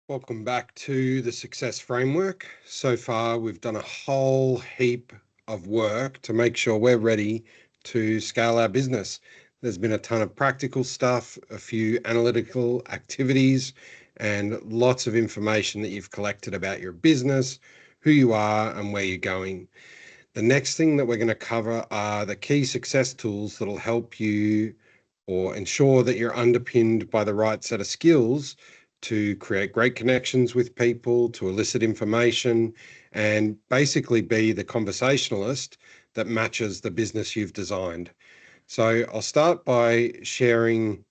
Welcome back to the Success Framework. So far, we've done a whole heap of work to make sure we're ready to scale our business. There's been a ton of practical stuff, a few analytical activities, and lots of information that you've collected about your business, who you are, and where you're going. The next thing that we're going to cover are the key success tools that'll help you or ensure that you're underpinned by the right set of skills to create great connections with people, to elicit information, and basically be the conversationalist that matches the business you've designed. So I'll start by sharing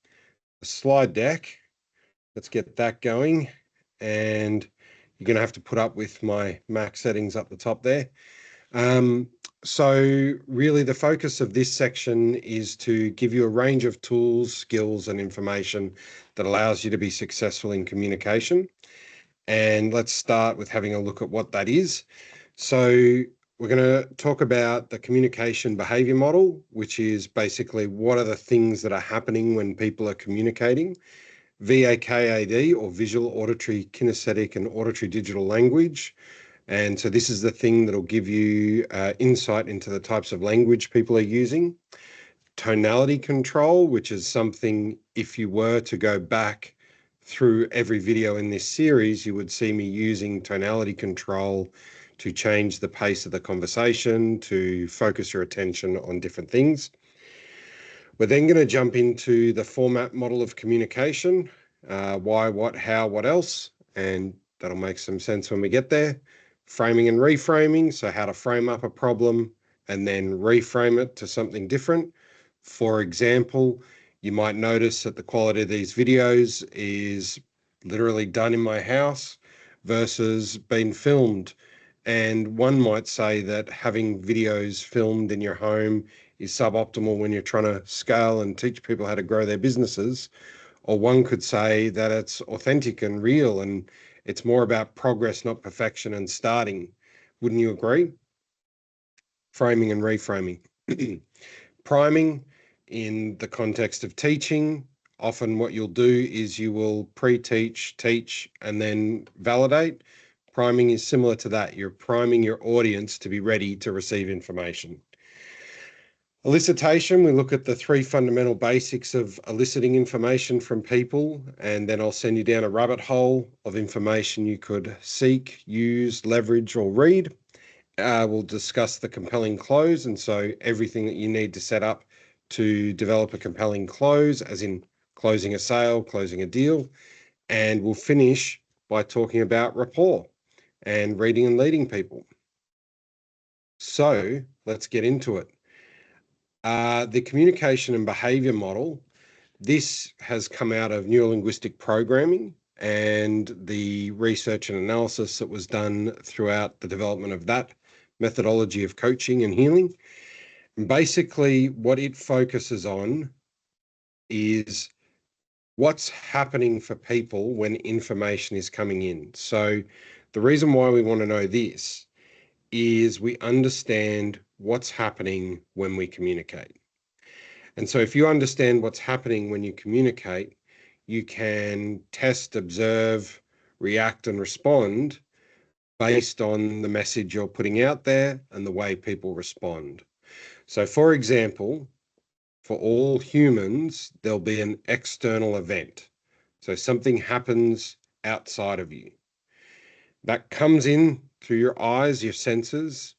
a slide deck. Let's get that going. And you're going to have to put up with my Mac settings up the top there. So really the focus of this section is to give you a range of tools, skills, and information that allows you to be successful in communication. And let's start with having a look at what that is. So we're going to talk about the communication behavior model, which is basically what are the things that are happening when people are communicating. VAKAD, or visual, auditory, kinesthetic, and auditory digital language. And so this is the thing that'll give you insight into the types of language people are using. Tonality control, which is something, if you were to go back through every video in this series, you would see me using tonality control to change the pace of the conversation, to focus your attention on different things. We're then going to jump into the format model of communication, why, what, how, what else, and that'll make some sense when we get there. Framing and reframing, so how to frame up a problem and then reframe it to something different. For example, you might notice that the quality of these videos is literally done in my house versus being filmed. And one might say that having videos filmed in your home is suboptimal when you're trying to scale and teach people how to grow their businesses. Or one could say that it's authentic and real and it's more about progress, not perfection, and starting. Wouldn't you agree? Framing and reframing. Priming, in the context of teaching, often what you'll do is you will pre-teach, teach, and then validate. Priming is similar to that. You're priming your audience to be ready to receive information. Elicitation, we look at the three fundamental basics of eliciting information from people, and then I'll send you down a rabbit hole of information you could seek, use, leverage, or read. We'll discuss the compelling close, and so everything that you need to set up to develop a compelling close, as in closing a sale, closing a deal. And we'll finish by talking about rapport and reading and leading people. So let's get into it. The communication and behavior model, this has come out of neurolinguistic programming and the research and analysis that was done throughout the development of that methodology of coaching and healing. And basically, what it focuses on is what's happening for people when information is coming in. So the reason why we want to know this is we understand what's happening when we communicate. And so if you understand what's happening when you communicate, you can test, observe, react, and respond based on the message you're putting out there and the way people respond. So for example, for all humans, there'll be an external event. So something happens outside of you. That comes in through your eyes, your senses,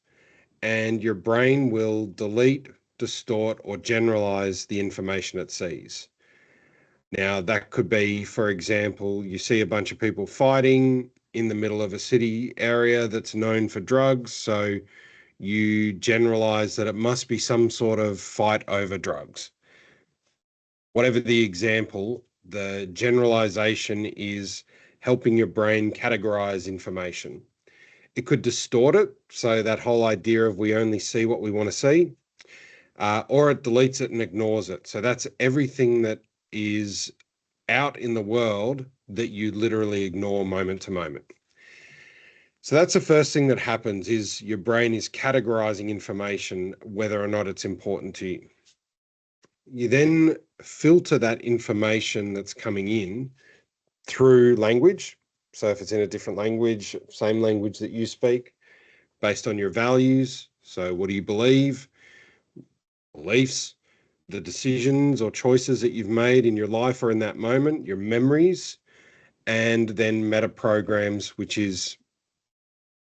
and your brain will delete, distort, or generalize the information it sees. Now, that could be, for example, you see a bunch of people fighting in the middle of a city area that's known for drugs, so you generalize that it must be some sort of fight over drugs. Whatever the example, the generalization is helping your brain categorize information. It could distort it, so that whole idea of we only see what we want to see, or it deletes it and ignores it. So that's everything that is out in the world that you literally ignore moment to moment. So that's the first thing that happens, is your brain is categorizing information, whether or not it's important to you. You then filter that information that's coming in through language. So if it's in a different language, same language that you speak, based on your values. So what do you believe? Beliefs, the decisions or choices that you've made in your life or in that moment, your memories, and then meta programs, which is,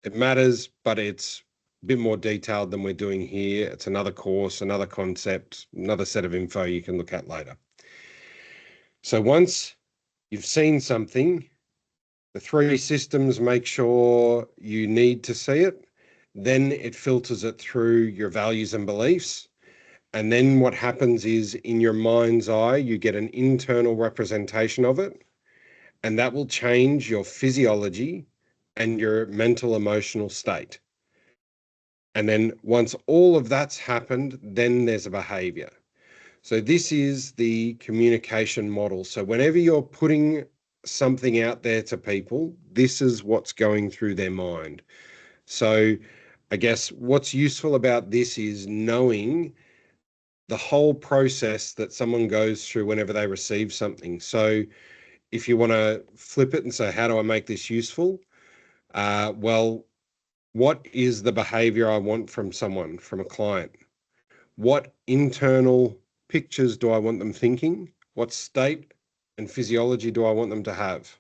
it matters, but it's a bit more detailed than we're doing here. It's another course, another concept, another set of info you can look at later. So once you've seen something, the three systems make sure you need to see it. Then it filters it through your values and beliefs. And then what happens is, in your mind's eye, you get an internal representation of it. And that will change your physiology and your mental emotional state. And then once all of that's happened, then there's a behavior. So this is the communication model. So whenever you're putting something out there to people, this is what's going through their mind. So I guess what's useful about this is knowing the whole process that someone goes through whenever they receive something. So if you want to flip it and say, how do I make this useful? Well, what is the behavior I want from someone, from a client? What internal pictures do I want them thinking? What state and physiology do I want them to have?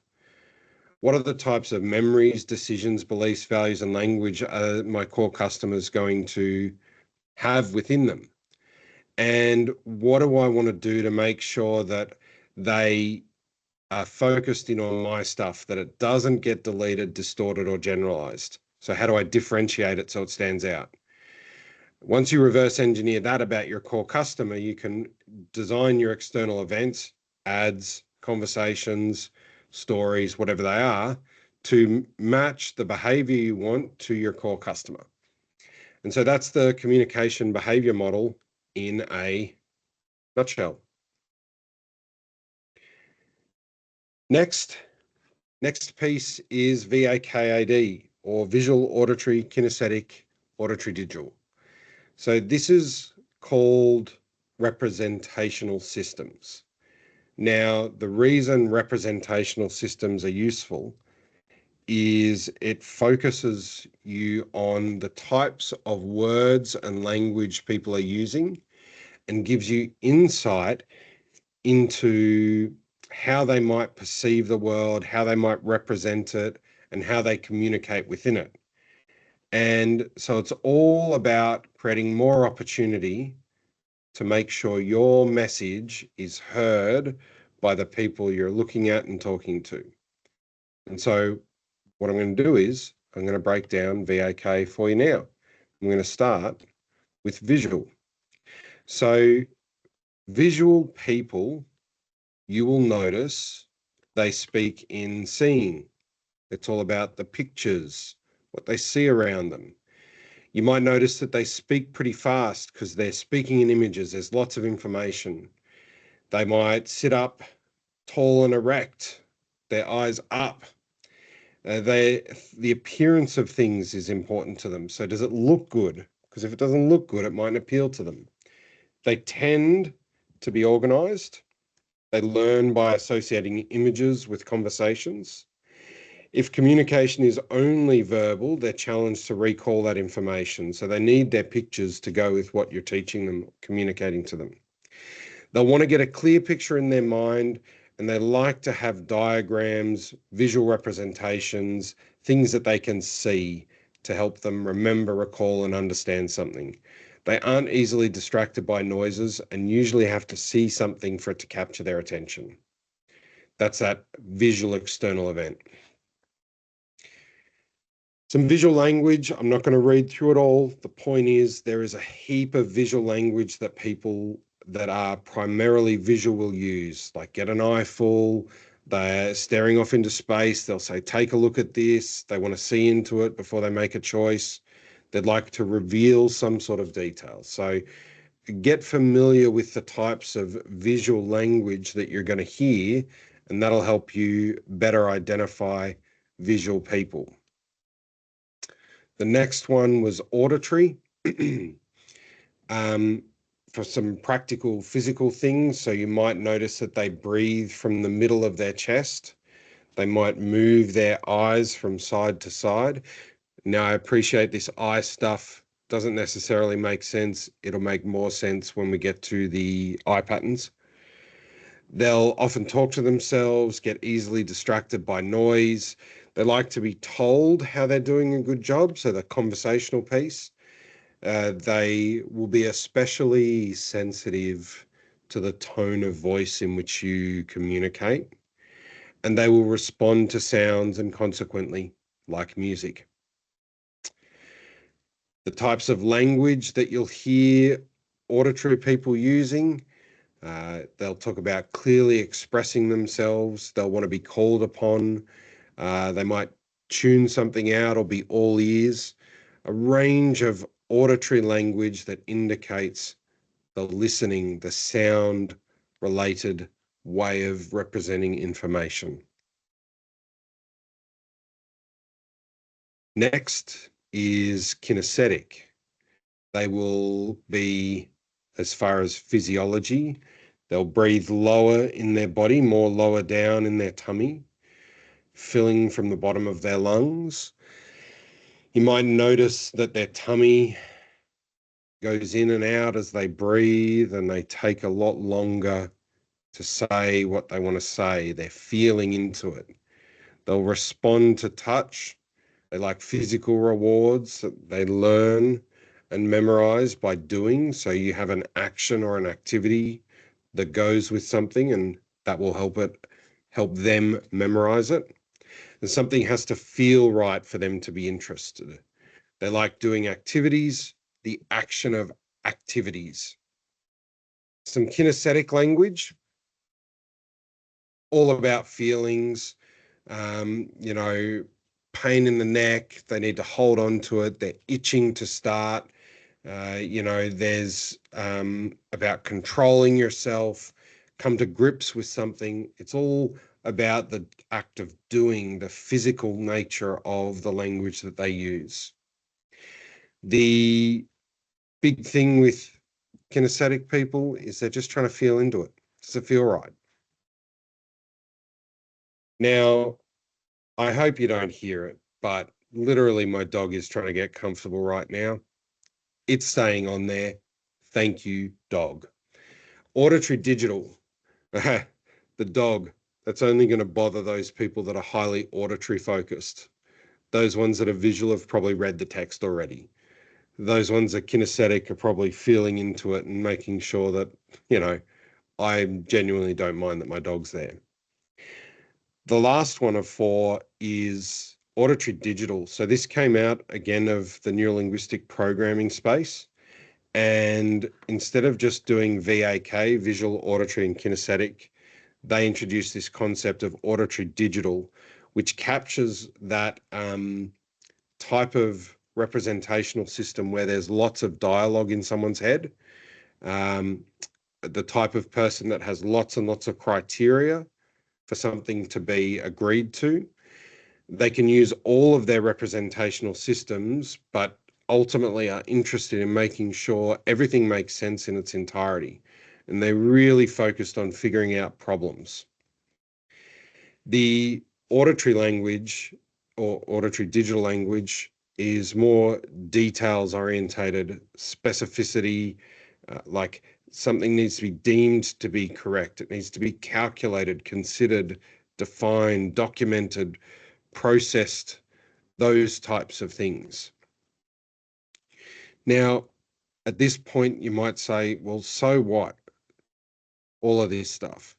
What are the types of memories, decisions, beliefs, values, and language are my core customers going to have within them? And what do I want to do to make sure that they are focused in on my stuff, that it doesn't get deleted, distorted, or generalized? So how do I differentiate it so it stands out? Once you reverse engineer that about your core customer, you can design your external events, ads, conversations, stories, whatever they are, to match the behavior you want to your core customer. And so that's the communication behavior model in a nutshell. Next piece is VAKAD, or Visual, Auditory, Kinesthetic, Auditory Digital. So this is called representational systems. Now, the reason representational systems are useful is it focuses you on the types of words and language people are using and gives you insight into how they might perceive the world, how they might represent it, and how they communicate within it. And so it's all about creating more opportunity to make sure your message is heard by the people you're looking at and talking to. And so what I'm going to do is I'm going to break down VAK for you now. I'm going to start with visual. So visual people, you will notice they speak in seeing. It's all about the pictures, what they see around them. You might notice that they speak pretty fast because they're speaking in images. There's lots of information. They might sit up tall and erect, their eyes up. The appearance of things is important to them. So does it look good? Because if it doesn't look good, it mightn't appeal to them. They tend to be organized. They learn by associating images with conversations. If communication is only verbal, they're challenged to recall that information. So they need their pictures to go with what you're teaching them, communicating to them. They'll want to get a clear picture in their mind, and they like to have diagrams, visual representations, things that they can see to help them remember, recall, and understand something. They aren't easily distracted by noises and usually have to see something for it to capture their attention. That's that visual external event. Some visual language, I'm not going to read through it all. The point is there is a heap of visual language that people that are primarily visual will use, like get an eyeful, they're staring off into space, they'll say, take a look at this, they want to see into it before they make a choice. They'd like to reveal some sort of detail. So get familiar with the types of visual language that you're going to hear, and that'll help you better identify visual people. The next one was auditory. For some practical physical things. So you might notice that they breathe from the middle of their chest. They might move their eyes from side to side. Now, I appreciate this eye stuff doesn't necessarily make sense. It'll make more sense when we get to the eye patterns. They'll often talk to themselves, get easily distracted by noise. They like to be told how they're doing a good job, so the conversational piece. They will be especially sensitive to the tone of voice in which you communicate, and they will respond to sounds and consequently like music. The types of language that you'll hear auditory people using, they'll talk about clearly expressing themselves. They'll want to be called upon. They might tune something out or be all ears. A range of auditory language that indicates the listening, the sound-related way of representing information. Next is kinesthetic. They will be, as far as physiology, they'll breathe lower in their body, more lower down in their tummy, filling from the bottom of their lungs. You might notice that their tummy goes in and out as they breathe, and they take a lot longer to say what they want to say. They're feeling into it. They'll respond to touch. They like physical rewards that they learn and memorize by doing. So you have an action or an activity that goes with something, and that will help them memorize it. And something has to feel right for them to be interested. They like doing activities, the action of activities. Some kinesthetic language, all about feelings, pain in the neck, they need to hold on to it, they're itching to start. There's about controlling yourself, come to grips with something. It's all about the act of doing, the physical nature of the language that they use. The big thing with kinesthetic people is they're just trying to feel into it. Does it feel right? Now, I hope you don't hear it, but literally my dog is trying to get comfortable right now. It's staying on there. Thank you, dog. Auditory Digital. The dog. That's only going to bother those people that are highly auditory focused. Those ones that are visual have probably read the text already. Those ones that are kinesthetic are probably feeling into it and making sure that, I genuinely don't mind that my dog's there. The last one of 4 is Auditory Digital. So this came out again of the neurolinguistic programming space. And instead of just doing VAK, visual, auditory, and kinesthetic, they introduced this concept of auditory digital, which captures that type of representational system where there's lots of dialogue in someone's head, the type of person that has lots and lots of criteria for something to be agreed to. They can use all of their representational systems, but ultimately are interested in making sure everything makes sense in its entirety. And they're really focused on figuring out problems. The auditory language or auditory digital language is more details orientated, specificity, like something needs to be deemed to be correct. It needs to be calculated, considered, defined, documented, processed, those types of things. Now, at this point, you might say, well, so what? All of this stuff.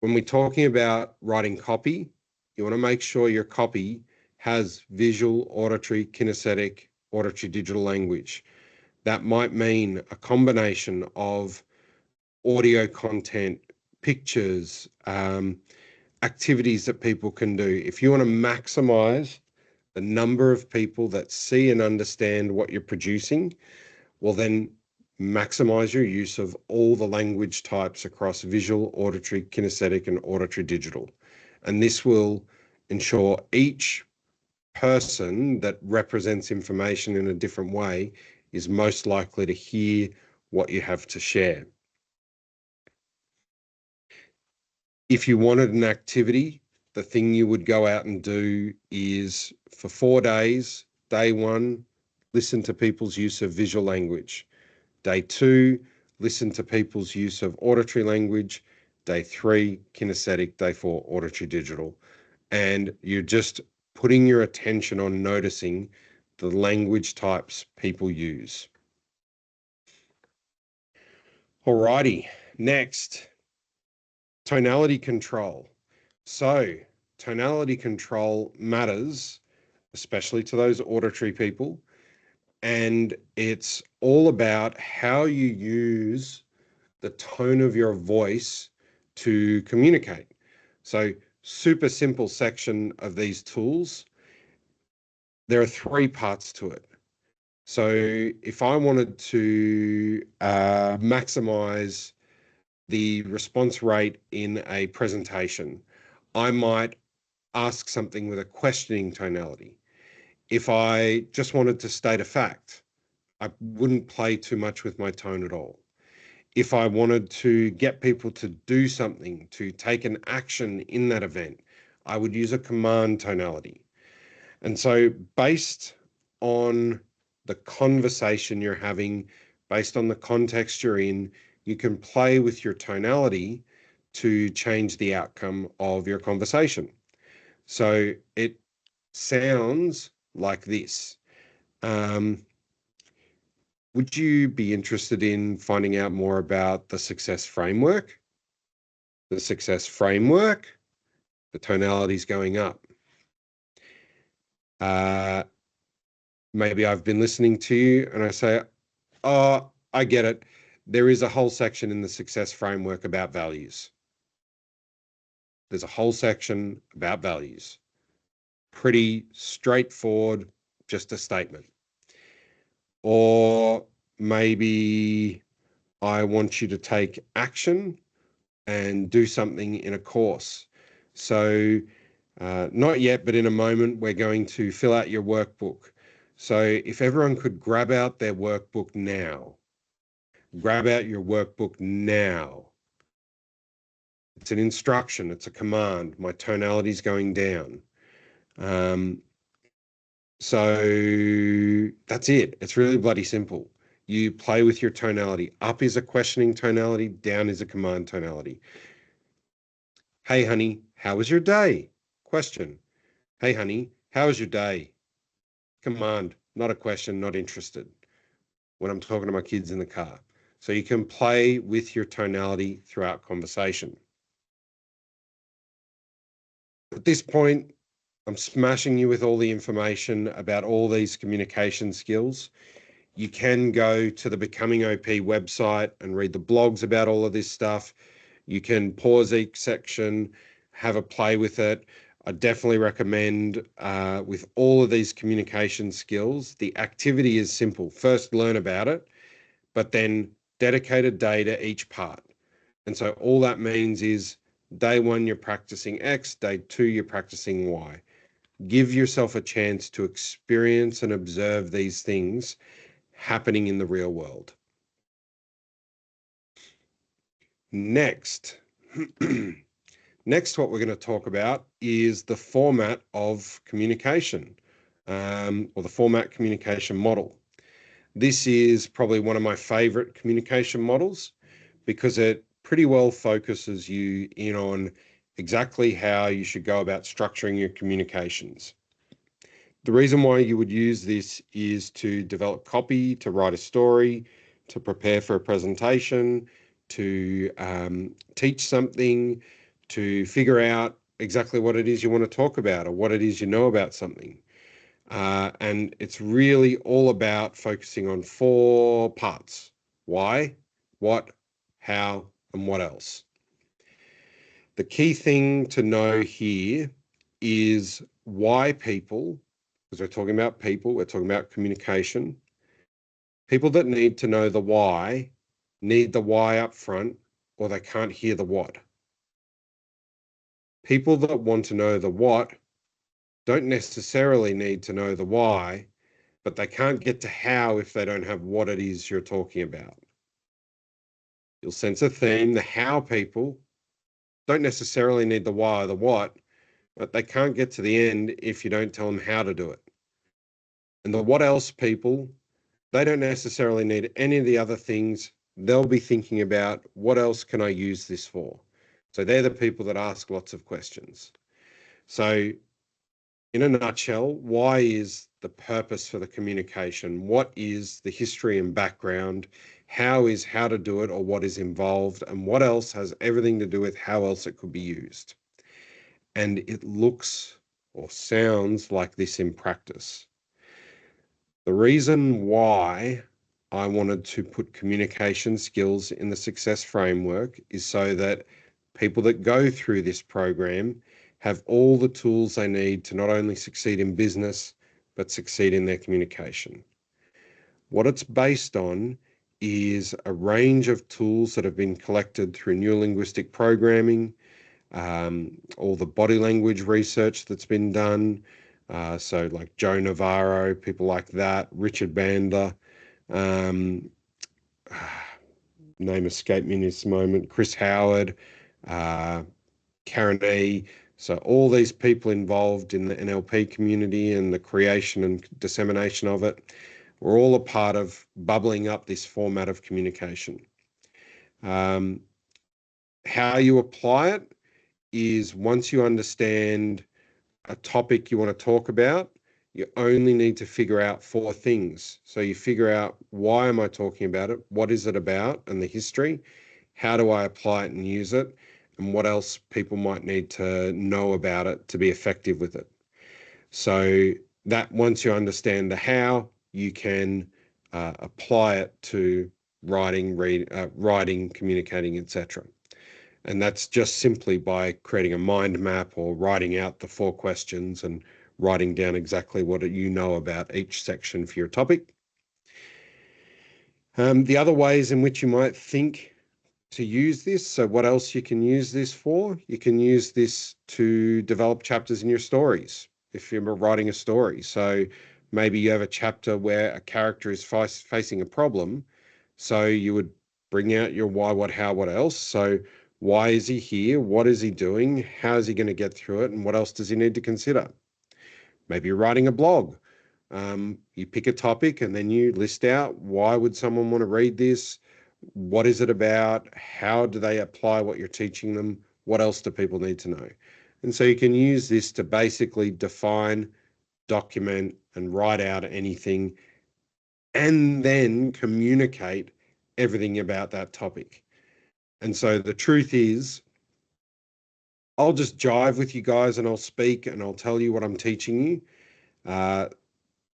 When we're talking about writing copy, you want to make sure your copy has visual, auditory, kinesthetic, auditory digital language. That might mean a combination of audio content, pictures, activities that people can do. If you want to maximize the number of people that see and understand what you're producing, well, then maximize your use of all the language types across visual, auditory, kinesthetic, and auditory digital. And this will ensure each person that represents information in a different way is most likely to hear what you have to share. If you wanted an activity the thing you would go out and do is for 4 days, day 1, listen to people's use of visual language. Day 2, listen to people's use of auditory language. Day 3, kinesthetic. Day 4, auditory digital. And you're just putting your attention on noticing the language types people use. Alrighty, next, tonality control. So tonality control matters, especially to those auditory people, and it's all about how you use the tone of your voice to communicate. So super simple section of these tools. There are 3 parts to it. So if I wanted to maximize the response rate in a presentation, I might ask something with a questioning tonality. If I just wanted to state a fact, I wouldn't play too much with my tone at all. If I wanted to get people to do something, to take an action in that event, I would use a command tonality. And so based on the conversation you're having, based on the context you're in, you can play with your tonality to change the outcome of your conversation. So it sounds like this. Would you be interested in finding out more about the success framework? The success framework, the tonality's going up. Maybe I've been listening to you and I say, oh, I get it. There is a whole section in the success framework about values. There's a whole section about values. Pretty straightforward, just a statement. Or maybe I want you to take action and do something in a course. So not yet, but in a moment, we're going to fill out your workbook. So if everyone could grab out their workbook now, grab out your workbook now. It's an instruction, it's a command. My tonality is going down. So that's it. It's really bloody simple. You play with your tonality. Up is a questioning tonality, down is a command tonality. Hey, honey, how was your day? Question. Hey, honey, how was your day? Command, not a question, not interested. When I'm talking to my kids in the car. So you can play with your tonality throughout conversation. At this point, I'm smashing you with all the information about all these communication skills. You can go to the Becoming OP website and read the blogs about all of this stuff. You can pause each section, have a play with it. I definitely recommend with all of these communication skills, the activity is simple. First, learn about it, but then dedicate a day to each part. And so all that means is day 1, you're practicing X, day 2, you're practicing Y. Give yourself a chance to experience and observe these things happening in the real world. Next, what we're going to talk about is the format of communication, or the format communication model. This is probably one of my favorite communication models because it pretty well focuses you in on exactly how you should go about structuring your communications. The reason why you would use this is to develop copy, to write a story, to prepare for a presentation, to teach something, to figure out exactly what it is you want to talk about or what it is you know about something. And it's really all about focusing on 4 parts: why, what, how, and what else. The key thing to know here is why people, because we're talking about people, we're talking about communication. People that need to know the why need the why up front, or they can't hear the what. People that want to know the what don't necessarily need to know the why, but they can't get to how if they don't have what it is you're talking about. You'll sense a theme. The how people don't necessarily need the why or the what, but they can't get to the end if you don't tell them how to do it. And the what else people, they don't necessarily need any of the other things. They'll be thinking about, what else can I use this for? So they're the people that ask lots of questions. So in a nutshell, why is the purpose for the communication? What is the history and background? How is how to do it, or what is involved? And what else has everything to do with how else it could be used? And it looks or sounds like this in practice. The reason why I wanted to put communication skills in the success framework is so that people that go through this program have all the tools they need to not only succeed in business, but succeed in their communication. What it's based on is a range of tools that have been collected through neurolinguistic programming, all the body language research that's been done. So like Joe Navarro, people like that, Richard Bandler, name escaped me in this moment, Chris Howard, Karen E. So all these people involved in the NLP community and the creation and dissemination of it, we're all a part of bubbling up this format of communication. How you apply it is, once you understand a topic you want to talk about, you only need to figure out 4 things. So you figure out, why am I talking about it? What is it about? And the history. How do I apply it and use it? And what else people might need to know about it to be effective with it. So that, once you understand the how, you can apply it to writing, writing, communicating, etc. And that's just simply by creating a mind map or writing out the 4 questions and writing down exactly what you know about each section for your topic. The other ways in which you might think to use this, so what else you can use this for? You can use this to develop chapters in your stories, if you're writing a story. So maybe you have a chapter where a character is facing a problem, so you would bring out your why, what, how, what else. So why is he here? What is he doing? How is he going to get through it? And what else does he need to consider? Maybe you're writing a blog. You pick a topic and then you list out, why would someone want to read this? What is it about? How do they apply what you're teaching them? What else do people need to know? And so you can use this to basically define, document, and write out anything, and then communicate everything about that topic. And so the truth is, I'll just jive with you guys and I'll speak and I'll tell you what I'm teaching you.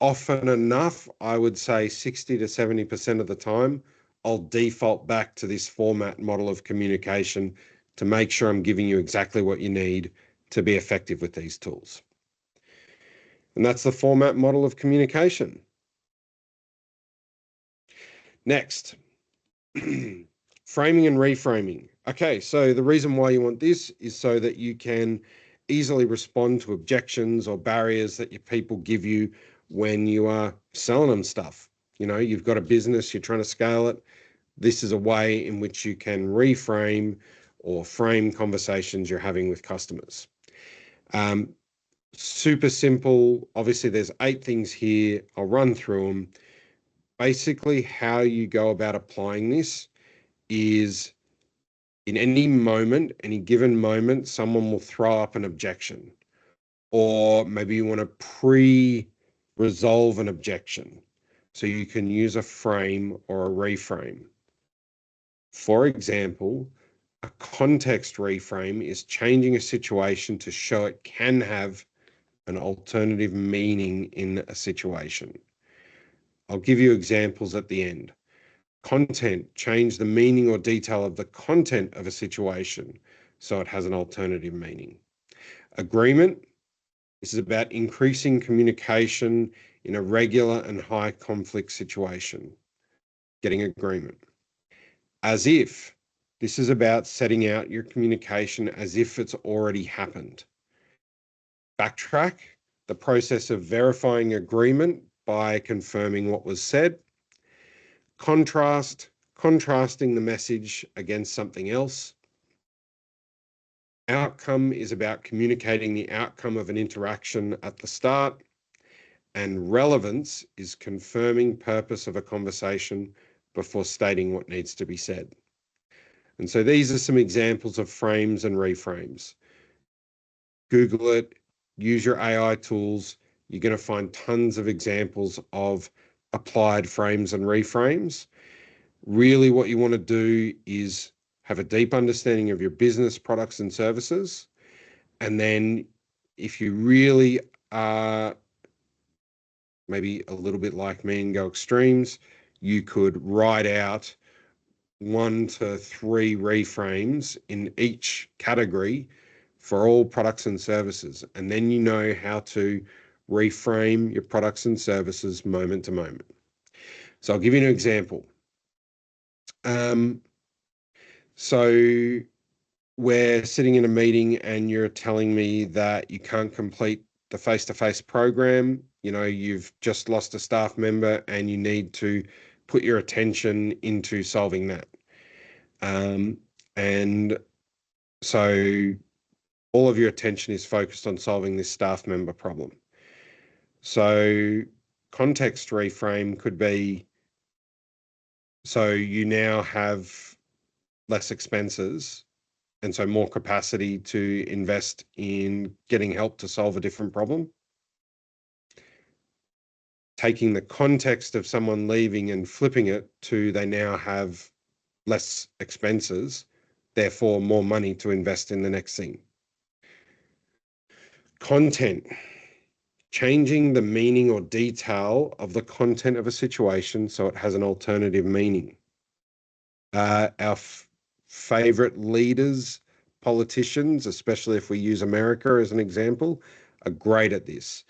Often enough, I would say 60 to 70% of the time, I'll default back to this format model of communication to make sure I'm giving you exactly what you need to be effective with these tools. And that's the format model of communication. Next, framing and reframing. Okay, so the reason why you want this is so that you can easily respond to objections or barriers that your people give you when you are selling them stuff. You know, you've got a business, you're trying to scale it. This is a way in which you can reframe or frame conversations you're having with customers. Super simple. Obviously, there's 8 things here. I'll run through them. Basically, how you go about applying this is, in any moment, any given moment, someone will throw up an objection, or maybe you want to pre-resolve an objection. So you can use a frame or a reframe. For example, a context reframe is changing a situation to show it can have an alternative meaning in a situation. I'll give you examples at the end. Content, change the meaning or detail of the content of a situation so it has an alternative meaning. Agreement, this is about increasing communication in a regular and high conflict situation, getting agreement. As if, this is about setting out your communication as if it's already happened. Backtrack, the process of verifying agreement by confirming what was said. Contrast, contrasting the message against something else. Outcome is about communicating the outcome of an interaction at the start, and relevance is confirming purpose of a conversation before stating what needs to be said. And so these are some examples of frames and reframes. Google it, use your AI tools. You're going to find tons of examples of applied frames and reframes. Really, what you want to do is have a deep understanding of your business, products, and services. And then if you really are maybe a little bit like me and go extremes, you could write out 1 to 3 reframes in each category for all products and services. And then you know how to reframe your products and services moment to moment. So I'll give you an example. So we're sitting in a meeting and you're telling me that you can't complete the face-to-face program. You know, you've just lost a staff member and you need to put your attention into solving that. And so all of your attention is focused on solving this staff member problem. So context reframe could be, so you now have less expenses and so more capacity to invest in getting help to solve a different problem. Taking the context of someone leaving and flipping it to they now have less expenses, therefore more money to invest in the next thing. Content. Changing the meaning or detail of the content of a situation so it has an alternative meaning. Our favorite leaders, politicians, especially if we use America as an example, are great at this.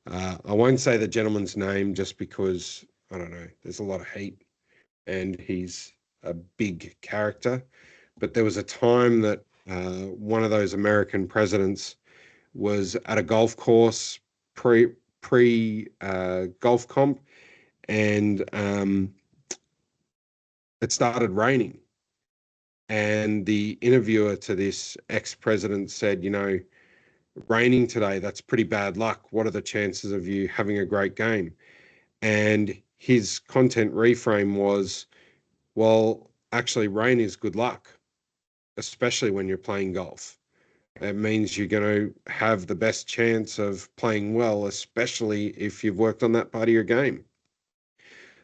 I won't say the gentleman's name just because, I don't know, there's a lot of hate and he's a big character. But there was a time that one of those American presidents was at a golf course pre golf comp, and it started raining. And the interviewer to this ex-president said, you know, raining today, that's pretty bad luck. What are the chances of you having a great game? And his content reframe was, well, actually, rain is good luck, especially when you're playing golf. It means you're going to have the best chance of playing well, especially if you've worked on that part of your game.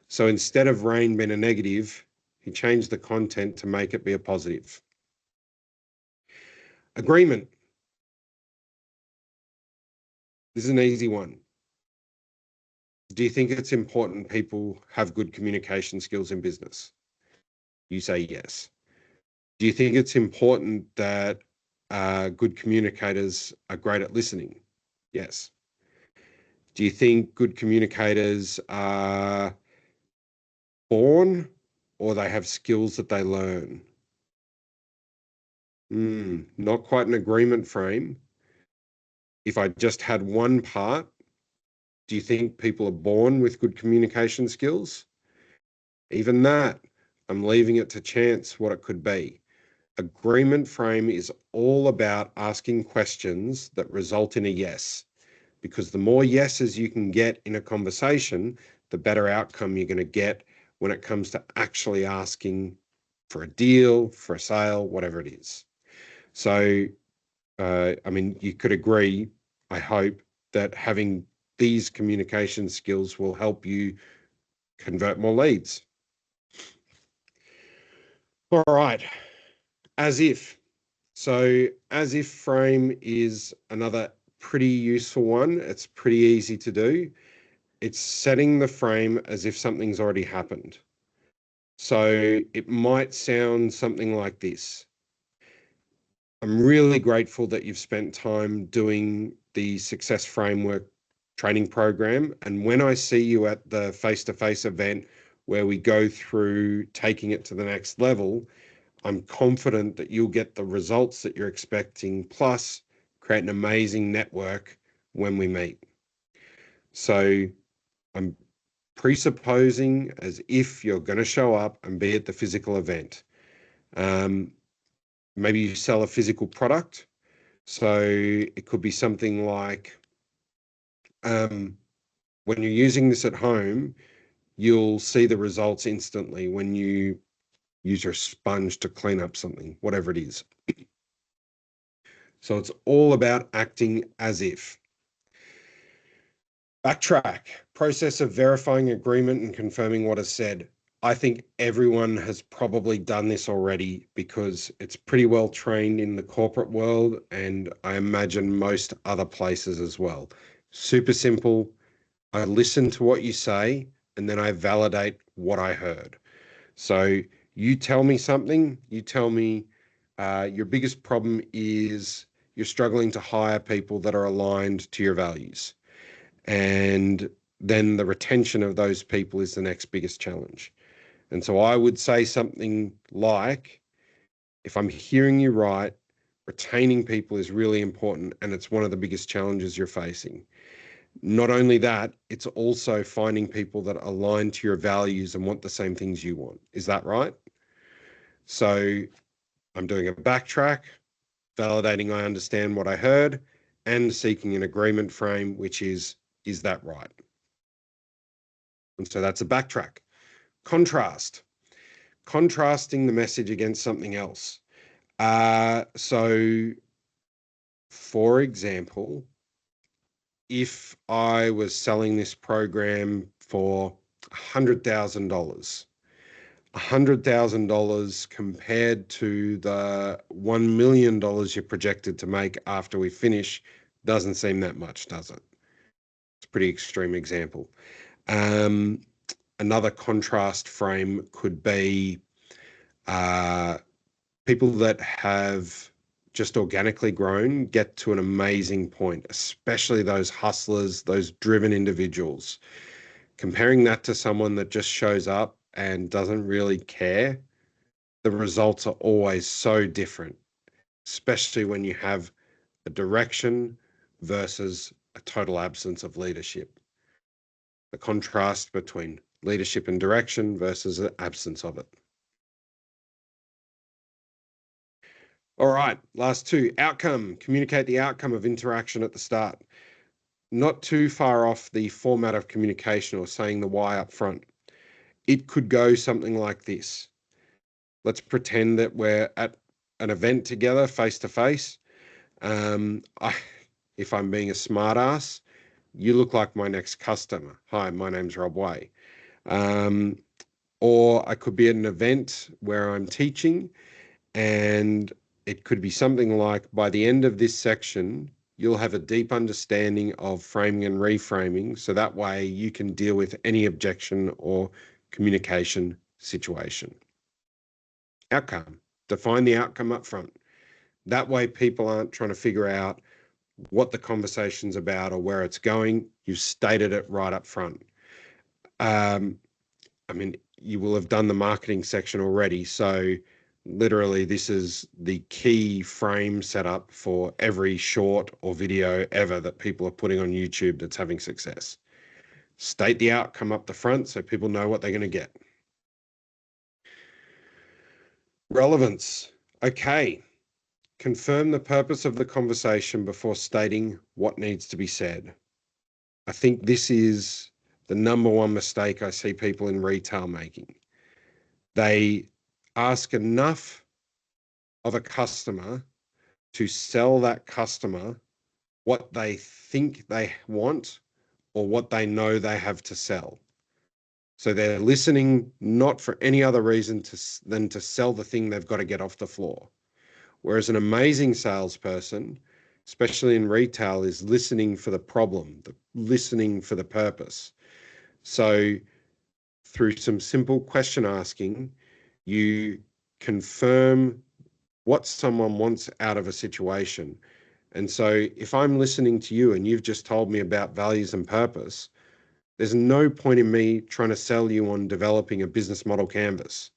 So instead of rain being a negative, he changed the content to make it be a positive. Agreement. This is an easy one. Do you think it's important people have good communication skills in business? You say yes. Do you think it's important that good communicators are great at listening? Yes. Do you think good communicators are born or they have skills that they learn? Not quite an agreement frame. If I just had one part, do you think people are born with good communication skills? Even that, I'm leaving it to chance what it could be. Agreement frame is all about asking questions that result in a yes, because the more yeses you can get in a conversation, the better outcome you're going to get when it comes to actually asking for a deal, for a sale, whatever it is. So, I mean, you could agree, I hope, that having these communication skills will help you convert more leads. All right, as if. So as if frame is another pretty useful one. It's pretty easy to do. It's setting the frame as if something's already happened. So it might sound something like this. I'm really grateful that you've spent time doing the Success Framework training program. And when I see you at the face-to-face event where we go through taking it to the next level, I'm confident that you'll get the results that you're expecting, plus create an amazing network when we meet. So I'm presupposing as if you're going to show up and be at the physical event. Maybe you sell a physical product. So it could be something like, when you're using this at home, you'll see the results instantly when you use your sponge to clean up something, whatever it is. So it's all about acting as if. Backtrack, process of verifying agreement and confirming what is said. I think everyone has probably done this already because it's pretty well trained in the corporate world, and I imagine most other places as well. Super simple. I listen to what you say and then I validate what I heard. So you tell me something, you tell me your biggest problem is you're struggling to hire people that are aligned to your values. And then the retention of those people is the next biggest challenge. And so I would say something like, if I'm hearing you right, retaining people is really important and it's one of the biggest challenges you're facing. Not only that, it's also finding people that align to your values and want the same things you want. Is that right? So I'm doing a backtrack, validating I understand what I heard, and seeking an agreement frame, which is that right? And so that's a backtrack. Contrast, contrasting the message against something else. So, for example, if I was selling this program for $100,000, $100,000 compared to the $1 million you're projected to make after we finish doesn't seem that much, does it? It's a pretty extreme example. Another contrast frame could be people that have just organically grown get to an amazing point, especially those hustlers, those driven individuals. Comparing that to someone that just shows up and doesn't really care, the results are always so different, especially when you have a direction versus a total absence of leadership. The contrast between leadership and direction versus the absence of it. All right, last two. Outcome. Communicate the outcome of interaction at the start. Not too far off the format of communication or saying the why up front. It could go something like this. Let's pretend that we're at an event together, face to face. If I'm being a smart ass, you look like my next customer. Hi, my name's Rob Way. Or I could be at an event where I'm teaching, and it could be something like, by the end of this section, you'll have a deep understanding of framing and reframing, so that way you can deal with any objection or communication situation. Outcome. Define the outcome up front. That way people aren't trying to figure out what the conversation's about or where it's going. You've stated it right up front. I mean, you will have done the marketing section already. So literally this is the key frame setup for every short or video ever that people are putting on YouTube that's having success. State the outcome up the front so people know what they're going to get. Relevance. Okay. Confirm the purpose of the conversation before stating what needs to be said. I think this is the number one mistake I see people in retail making. They ask enough of a customer to sell that customer what they think they want or what they know they have to sell. So they're listening not for any other reason than to sell the thing they've got to get off the floor. Whereas an amazing salesperson, especially in retail, is listening for the problem, listening for the purpose. So through some simple question asking, you confirm what someone wants out of a situation. And so if I'm listening to you and you've just told me about values and purpose, there's no point in me trying to sell you on developing a business model canvas.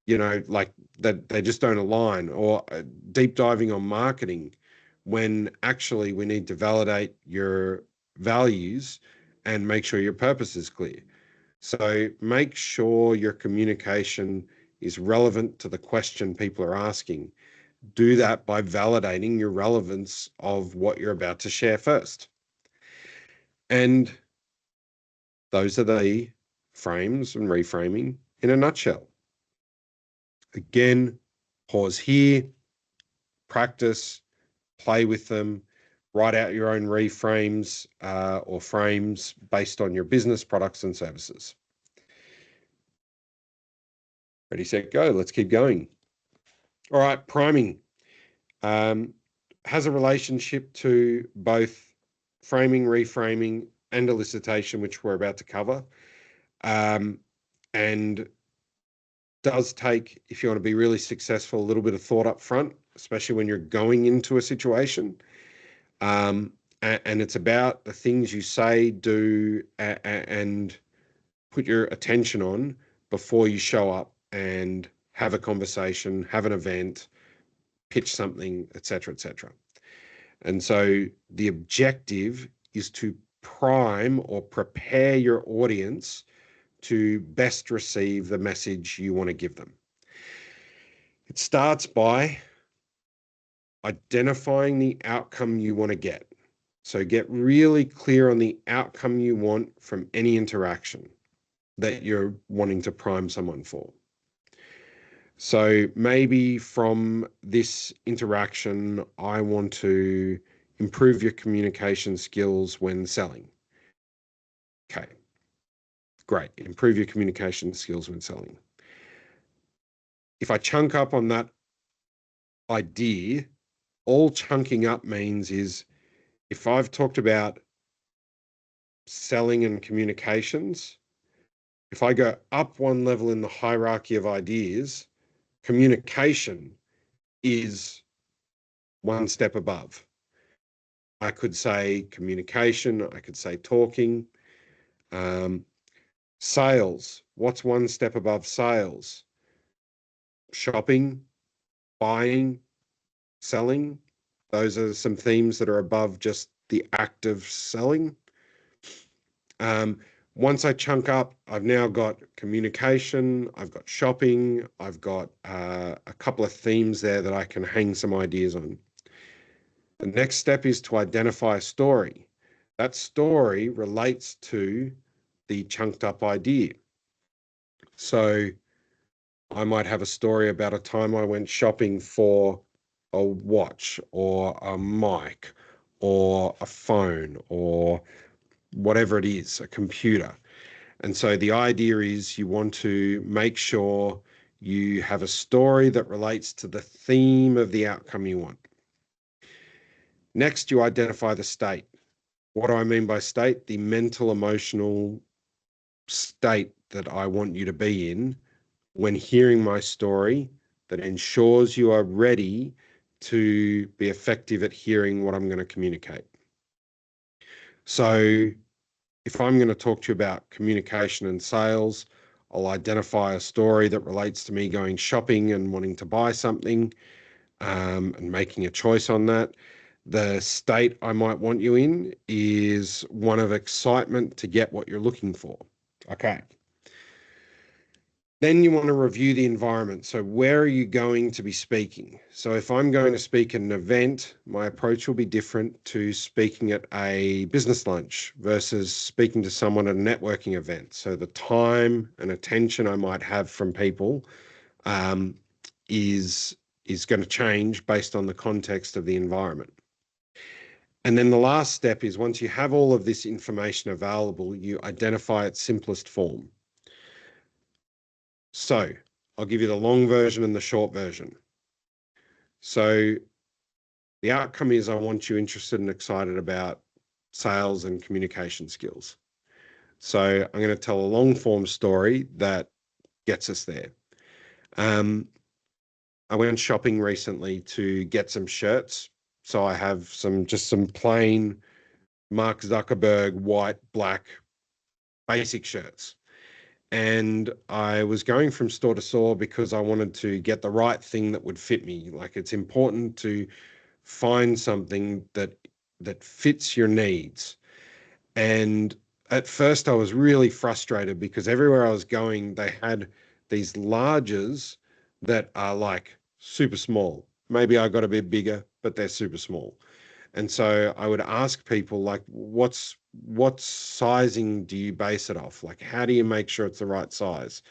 You know, like that they just don't align, or deep diving on marketing when actually we need to validate your values and make sure your purpose is clear. So make sure your communication is relevant to the question people are asking. do that by validating your relevance of what you're about to share first. And those are the frames and reframing in a nutshell. Again, pause here, practice, play with them, write out your own reframes or frames based on your business, products, and services. Ready, set, go. Let's keep going. All right, priming has a relationship to both framing, reframing, and elicitation, which we're about to cover. And does take, if you want to be really successful, a little bit of thought up front, especially when you're going into a situation. And it's about the things you say, do, and put your attention on before you show up and have a conversation, have an event, pitch something, etc., etc. And so the objective is to prime or prepare your audience to best receive the message you want to give them. It starts by identifying the outcome you want to get. So get really clear on the outcome you want from any interaction that you're wanting to prime someone for. So maybe from this interaction, I want to improve your communication skills when selling. Okay, great. Improve your communication skills when selling. If I chunk up on that idea, all chunking up means is if I've talked about selling and communications, if I go up one level in the hierarchy of ideas, communication is one step above. I could say communication, I could say talking. Sales, what's one step above sales? Shopping, buying, selling. Those are some themes that are above just the act of selling. Once I chunk up, I've now got communication, I've got shopping, I've got a couple of themes there that I can hang some ideas on. The next step is to identify a story. That story relates to the chunked up idea. So I might have a story about a time I went shopping for a watch or a mic or a phone or whatever it is, a computer. And so the idea is you want to make sure you have a story that relates to the theme of the outcome you want. Next, you identify the state. What do I mean by state? The mental, emotional state that I want you to be in when hearing my story that ensures you are ready to be effective at hearing what I'm going to communicate. So if I'm going to talk to you about communication and sales, I'll identify a story that relates to me going shopping and wanting to buy something and making a choice on that. The state I might want you in is one of excitement to get what you're looking for. Okay. Then you want to review the environment. So where are you going to be speaking? So if I'm going to speak at an event, my approach will be different to speaking at a business lunch versus speaking to someone at a networking event. So the time and attention I might have from people is going to change based on the context of the environment. And then the last step is once you have all of this information available, you identify its simplest form. So I'll give you the long version and the short version. So the outcome is I want you interested and excited about sales and communication skills. So I'm going to tell a long form story that gets us there. I went shopping recently to get some shirts. So I have some plain Mark Zuckerberg white, black, basic shirts. And I was going from store to store because I wanted to get the right thing that would fit me. Like it's important to find something that fits your needs. And at first I was really frustrated because everywhere I was going, they had these larges that are like super small. maybe I got a bit bigger, but they're super small. And so I would ask people, like, what sizing do you base it off? Like, how do you make sure it's the right size?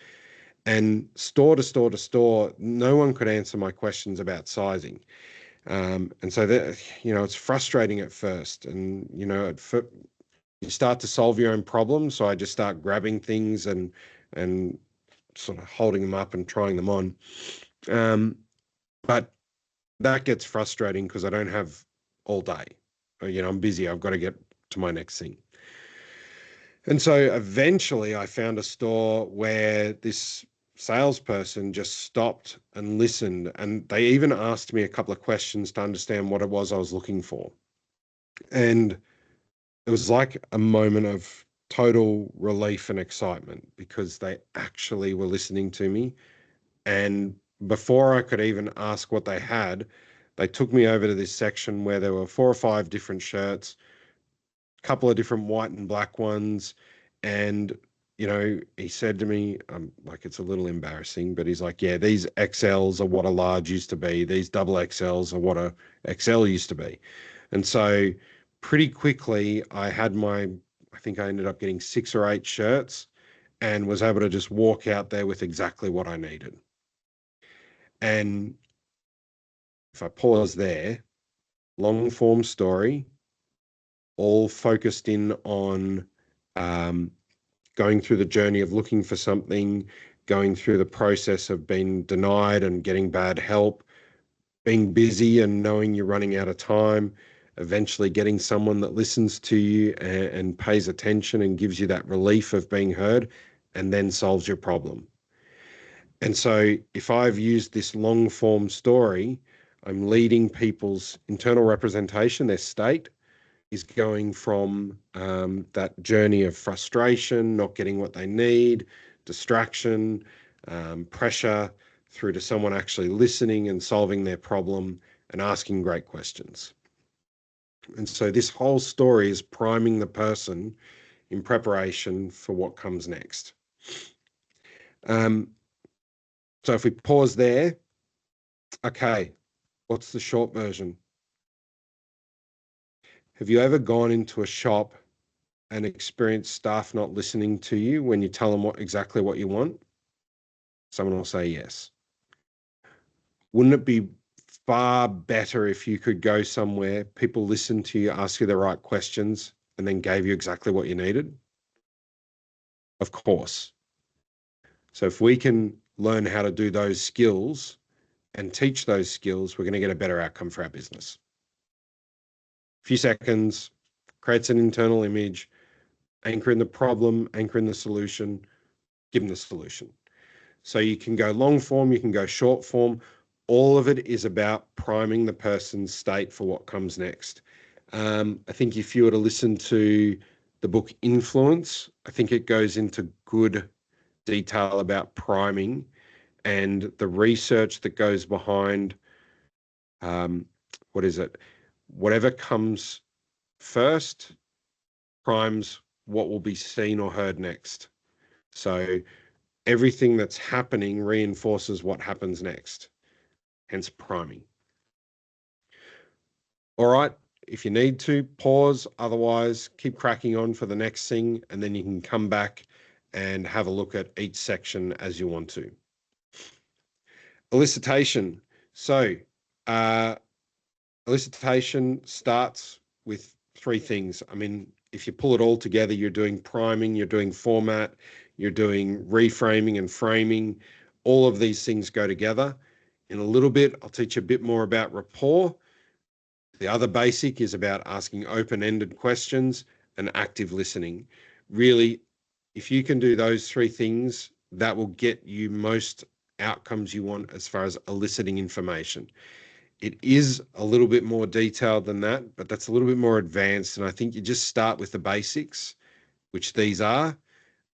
And store to store to store, no one could answer my questions about sizing. And so that, it's frustrating at first. And, you start to solve your own problems. So I just start grabbing things and sort of holding them up and trying them on. But that gets frustrating because I don't have all day. I'm busy. I've got to get to my next thing. And so eventually I found a store where this salesperson just stopped and listened. And they even asked me a couple of questions to understand what it was I was looking for. And it was like a moment of total relief and excitement because they actually were listening to me. And before I could even ask what they had, they took me over to this section where there were 4 or 5 different shirts, a couple of different white and black ones. And, he said to me, like, it's a little embarrassing, but he's like, yeah, these XLs are what a large used to be. These double XLs are what a XL used to be. And so pretty quickly I think I ended up getting 6 or 8 shirts and was able to just walk out there with exactly what I needed. And if I pause there, long form story, all focused in on going through the journey of looking for something, going through the process of being denied and getting bad help, being busy and knowing you're running out of time, eventually getting someone that listens to you and pays attention and gives you that relief of being heard and then solves your problem. And so if I've used this long form story, I'm leading people's internal representation, their state is going from that journey of frustration, not getting what they need, distraction, pressure, through to someone actually listening and solving their problem and asking great questions. And so this whole story is priming the person in preparation for what comes next. So if we pause there, okay, what's the short version? Have you ever gone into a shop and experienced staff not listening to you when you tell them exactly what you want? Someone will say yes. Wouldn't it be far better if you could go somewhere, people listen to you, ask you the right questions, and then gave you exactly what you needed? Of course. So if we can learn how to do those skills and teach those skills, we're going to get a better outcome for our business. A few seconds, creates an internal image, anchor in the problem, anchor in the solution, give them the solution. So you can go long form, you can go short form. All of it is about priming the person's state for what comes next. I think if you were to listen to the book Influence, I think it goes into good detail about priming and the research that goes behind, whatever comes first primes what will be seen or heard next. So everything that's happening reinforces what happens next, hence priming. All right, if you need to, pause. Otherwise, keep cracking on for the next thing, and then you can come back and have a look at each section as you want to. Elicitation. So elicitation starts with 3 things. I mean, if you pull it all together, you're doing priming, you're doing format, you're doing reframing and framing. All of these things go together. In a little bit, I'll teach you a bit more about rapport. The other basic is about asking open-ended questions and active listening. Really, if you can do those 3 things, that will get you most outcomes you want as far as eliciting information. It is a little bit more detailed than that, but that's a little bit more advanced. And I think you just start with the basics, which these are,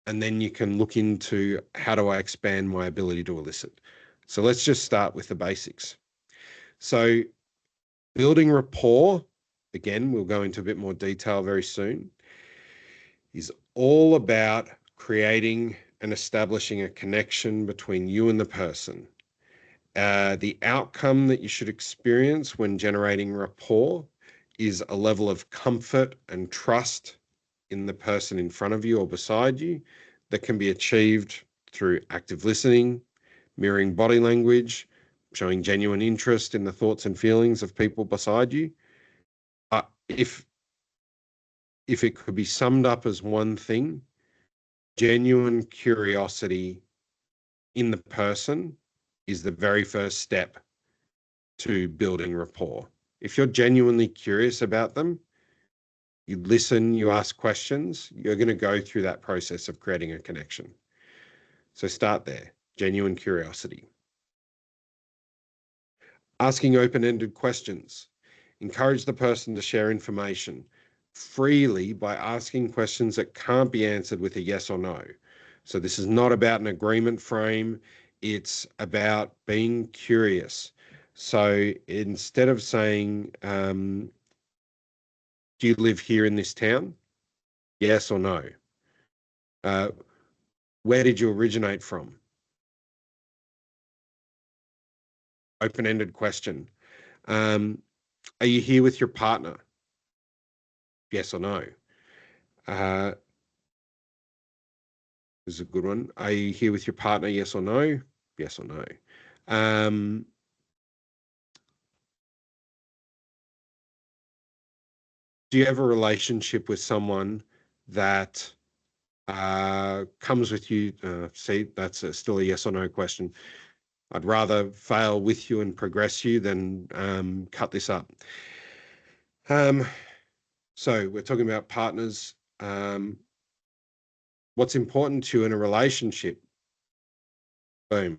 and then you can look into how do I expand my ability to elicit. So let's just start with the basics. So building rapport, again, we'll go into a bit more detail very soon, is all about creating and establishing a connection between you and the person. The outcome that you should experience when generating rapport is a level of comfort and trust in the person in front of you or beside you that can be achieved through active listening, mirroring body language, showing genuine interest in the thoughts and feelings of people beside you. If it could be summed up as one thing, genuine curiosity in the person is the very first step to building rapport. If you're genuinely curious about them, you listen, you ask questions, you're going to go through that process of creating a connection. So start there, genuine curiosity. Asking open-ended questions. Encourage the person to share information freely by asking questions that can't be answered with a yes or no. So this is not about an agreement frame. It's about being curious. So instead of saying, do you live here in this town? Yes or no? Where did you originate from? Open-ended question. Are you here with your partner? Yes or no? This is a good one. Are you here with your partner? Yes or no? Yes or no? Do you have a relationship with someone that comes with you? See, that's still a yes or no question. I'd rather fail with you and progress you than cut this up. So we're talking about partners. What's important to you in a relationship? Boom.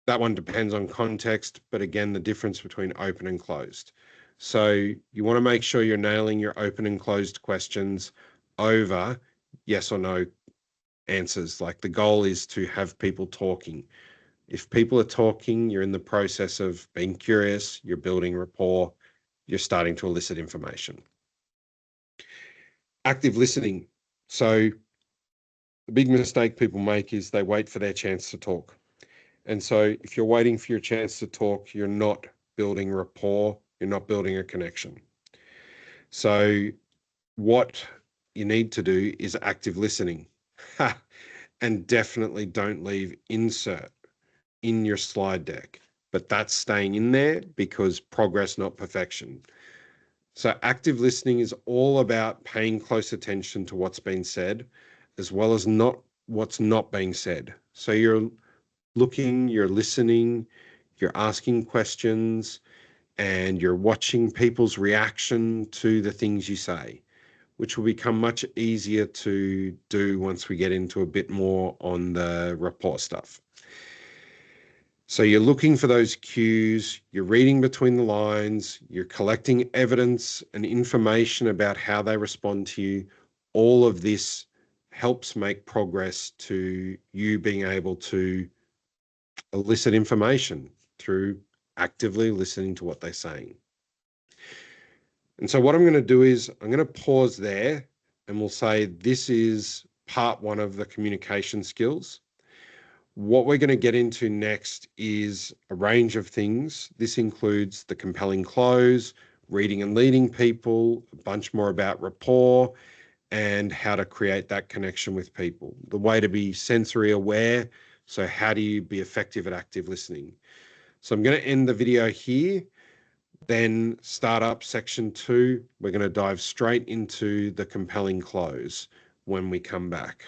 That one depends on context, but again, the difference between open and closed. So you want to make sure you're nailing your open and closed questions over yes or no answers. Like the goal is to have people talking. If people are talking, you're in the process of being curious, you're building rapport, you're starting to elicit information. Active listening. So the big mistake people make is they wait for their chance to talk. And so if you're waiting for your chance to talk, you're not building rapport, you're not building a connection. So what you need to do is active listening. And definitely don't leave insert in your slide deck, but that's staying in there because progress, not perfection. So active listening is all about paying close attention to what's been said, as well as not what's not being said. So you're looking, you're listening, you're asking questions, and you're watching people's reaction to the things you say, which will become much easier to do once we get into a bit more on the rapport stuff. So you're looking for those cues, you're reading between the lines, you're collecting evidence and information about how they respond to you. All of this helps make progress to you being able to elicit information through actively listening to what they're saying. And so what I'm going to do is I'm going to pause there and we'll say this is part one of the communication skills. What we're going to get into next is a range of things. This includes the compelling close, reading and leading people, a bunch more about rapport, and how to create that connection with people. The way to be sensory aware. So how do you be effective at active listening? So I'm going to end the video here, then start up section 2. We're going to dive straight into the compelling close when we come back.